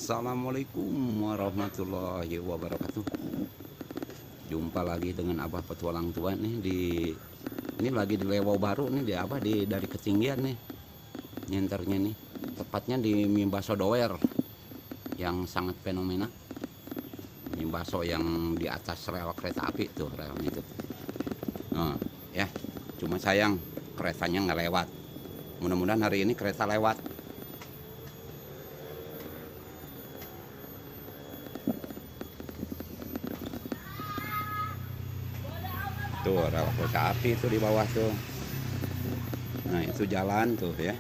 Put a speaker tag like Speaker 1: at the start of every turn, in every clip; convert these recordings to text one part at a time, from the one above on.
Speaker 1: Assalamualaikum warahmatullahi wabarakatuh. Jumpa lagi dengan Abah Petualang Tua nih ini lagi di Lewo Baru nih dari ketinggian nih. Nyenternya nih tepatnya di Mimbaso Doer yang sangat fenomena. Mimbaso yang di atas rel kereta api tuh relnya itu. Nah, ya, cuma sayang keretanya nggak lewat. Mudah-mudahan hari ini kereta lewat. Tuh rel kereta api itu di bawah tuh. Nah itu jalan tuh ya.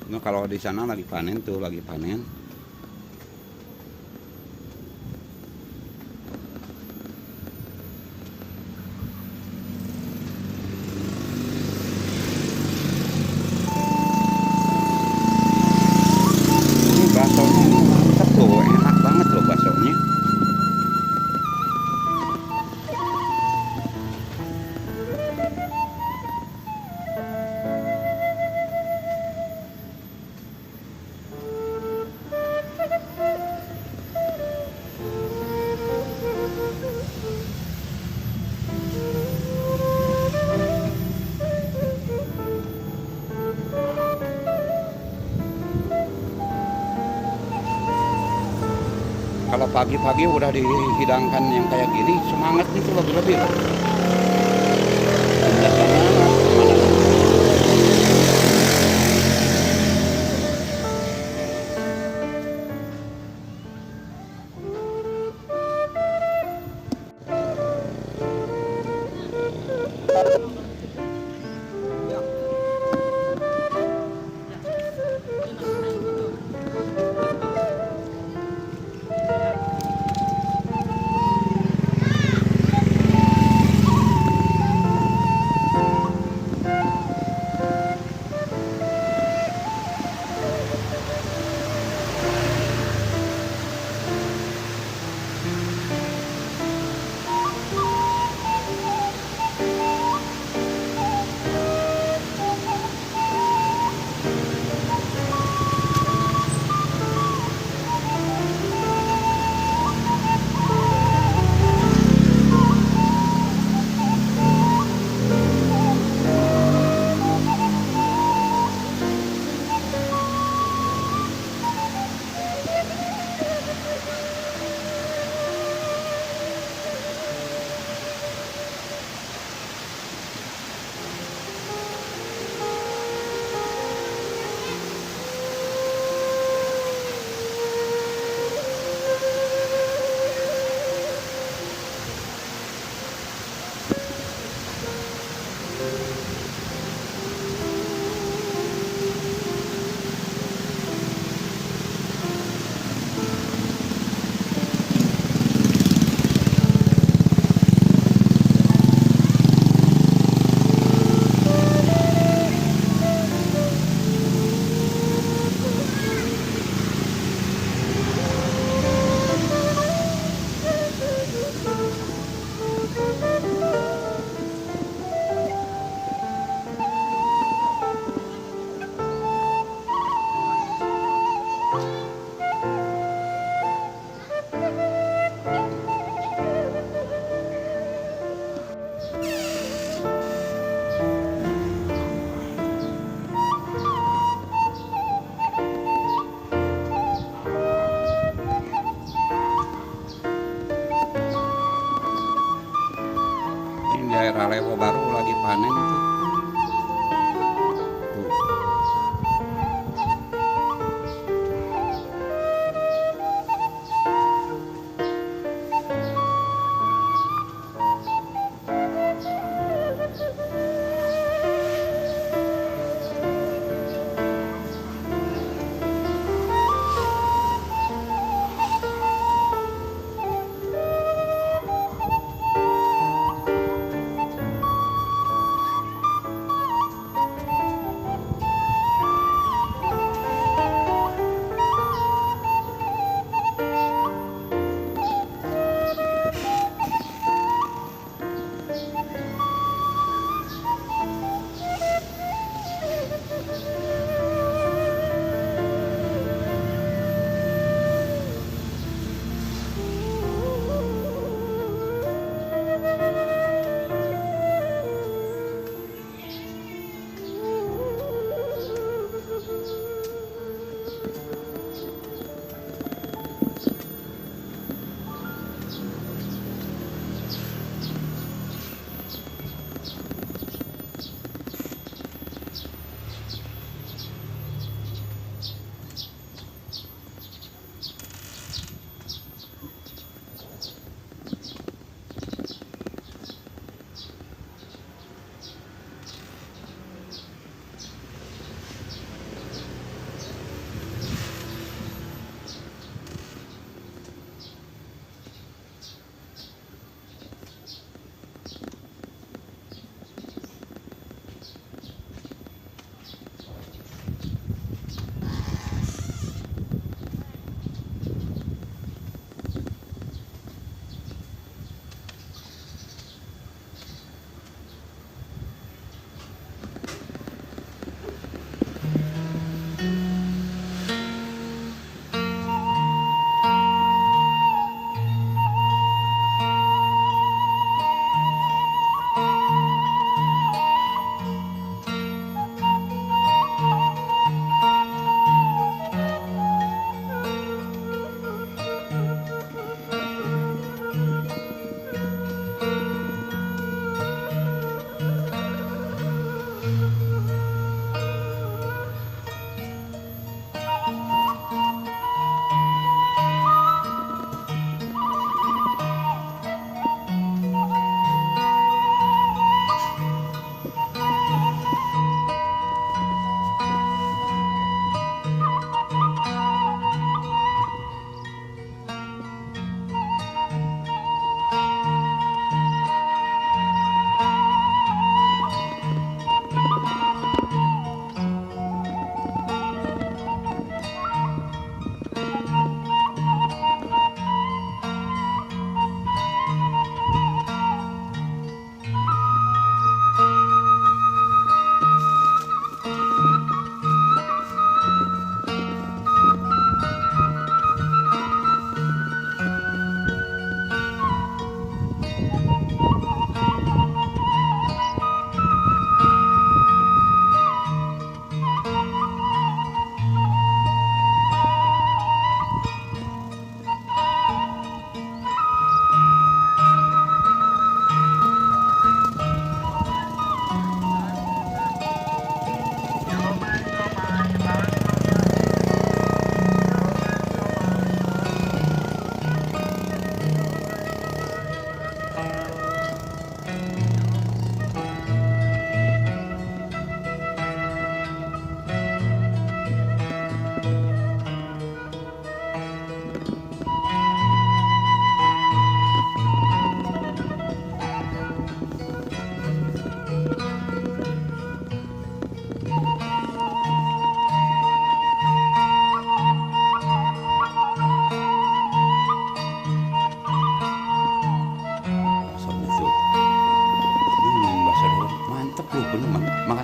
Speaker 1: Nah kalau di sana lagi panen tuh, lagi panen. Ini baksonya mantap tuh, enak banget loh baksonya. Kalau pagi-pagi udah dihidangkan yang kayak gini, semangat itu lebih-lebih. Ini daerah Lewo Baru lagi panen tuh.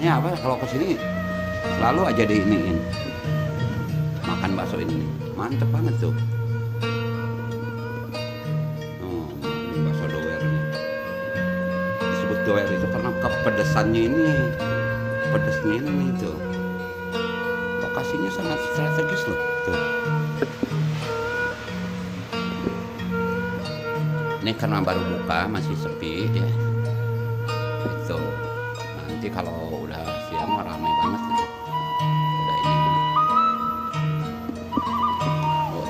Speaker 1: Emaknya apa kalau kesini selalu aja diiniin makan bakso ini, mantep banget tuh. Oh, ini bakso doer nih. Disebut doer itu karena kepedesannya ini, pedesnya ini nih tuh. Lokasinya sangat strategis loh tuh. Ini karena baru buka masih sepi ya. Itu nanti kalau udah siang mah ramai banget nih. Udah ini. Oh.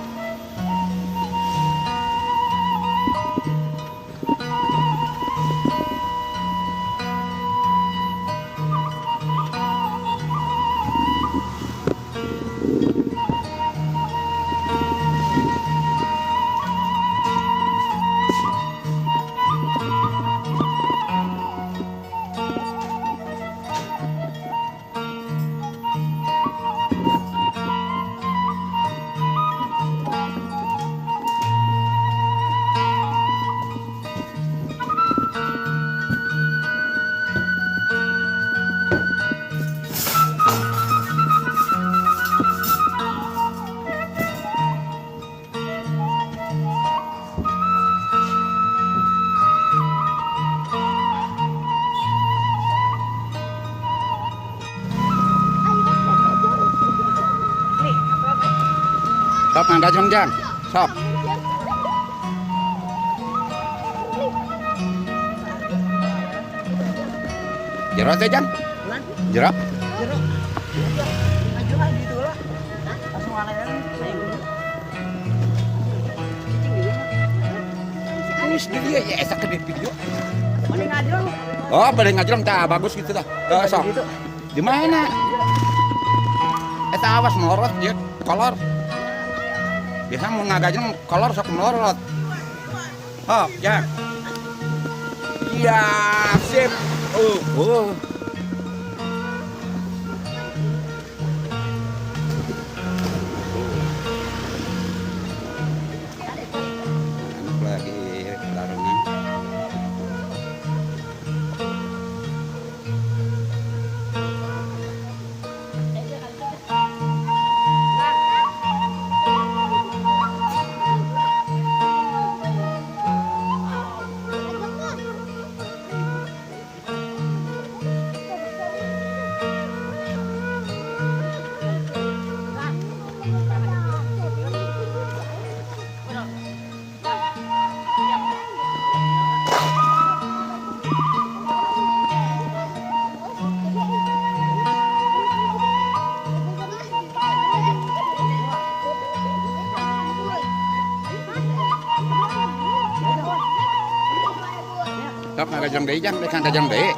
Speaker 1: Sok mangga Jang. Sok. Jero teh Jang? Jero.
Speaker 2: Ajulah di dulu. Langsung alayan.
Speaker 1: Wis di dia ya esak ke video.
Speaker 2: Mending ngajrong.
Speaker 1: Oh, boleh ngajrong tah bagus gitu tah. Sok. Di mana? Eta awas melorot dia kolor. Biasa mau ngagajeng kolor sok melorot. Oh, ya. Iya, sip. Anak lagi larangan. Sok ngagajeng deui Jang, dek ngagajeng deui.